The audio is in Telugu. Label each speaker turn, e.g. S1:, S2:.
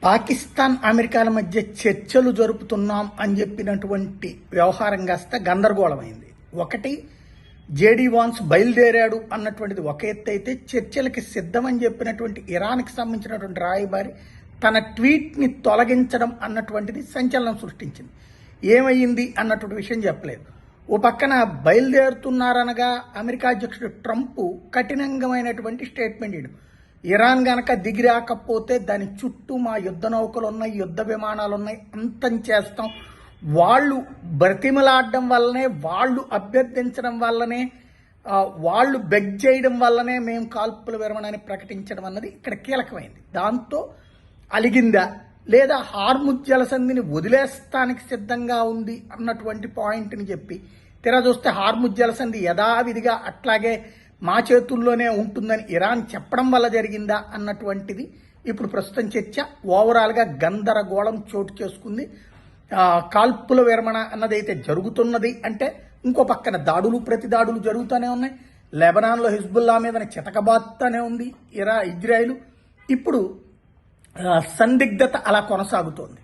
S1: పాకిస్తాన్ అమెరికాల మధ్య చర్చలు జరుపుతున్నాం అని చెప్పినటువంటి వ్యవహారం కాస్త గందరగోళమైంది. ఒకటి, జేడీ వాన్స్ బయలుదేరాడు అన్నటువంటిది ఒక ఎత్తు అయితే, చర్చలకి సిద్ధమని చెప్పినటువంటి ఇరాన్కి సంబంధించినటువంటి రాయబారి తన ట్వీట్ని తొలగించడం అన్నటువంటిది సంచలనం సృష్టించింది. ఏమైంది అన్నటువంటి విషయం చెప్పలేదు. ఓ పక్కన బయలుదేరుతున్నారనగా అమెరికా అధ్యక్షుడు ట్రంప్ కఠినంగామైనటువంటి స్టేట్మెంట్ ఇవ్వడం, ఇరాన్ గనక దిగి రాకపోతే దాని చుట్టూ మా యుద్ధ నౌకలు ఉన్నాయి, యుద్ధ విమానాలు ఉన్నాయి, అంతం చేస్తాం, వాళ్ళు బ్రతిమలాడడం వల్లనే, వాళ్ళు అభ్యర్థించడం వల్లనే, వాళ్ళు బెగ్ చేయడం వల్లనే మేము కాల్పుల విరమణని ప్రకటించడం అన్నది ఇక్కడ కీలకమైంది. దాంతో అలిగిందా లేదా హార్ముజ్ జలసంధిని వదిలేస్తానికి సిద్ధంగా ఉంది అన్నటువంటి పాయింట్ని చెప్పి తెర చూస్తే హార్ముజ్ జలసంధి యథావిధిగా అట్లాగే మా చేతుల్లోనే ఉంటుందని ఇరాన్ చెప్పడం వల్ల జరిగిందా అన్నటువంటిది ఇప్పుడు ప్రస్తుతం చర్చ. ఓవరాల్గా గందరగోళం చోటు చేసుకుంది. కాల్పుల విరమణ అన్నదైతే జరుగుతున్నది అంటే ఇంకో పక్కన దాడులు ప్రతి దాడులు జరుగుతూనే ఉన్నాయి. లెబనాన్లో హిజ్బుల్లా మీద చితకబాత్తూనే ఉంది ఇజ్రాయిల్. ఇప్పుడు సందిగ్ధత అలా కొనసాగుతోంది.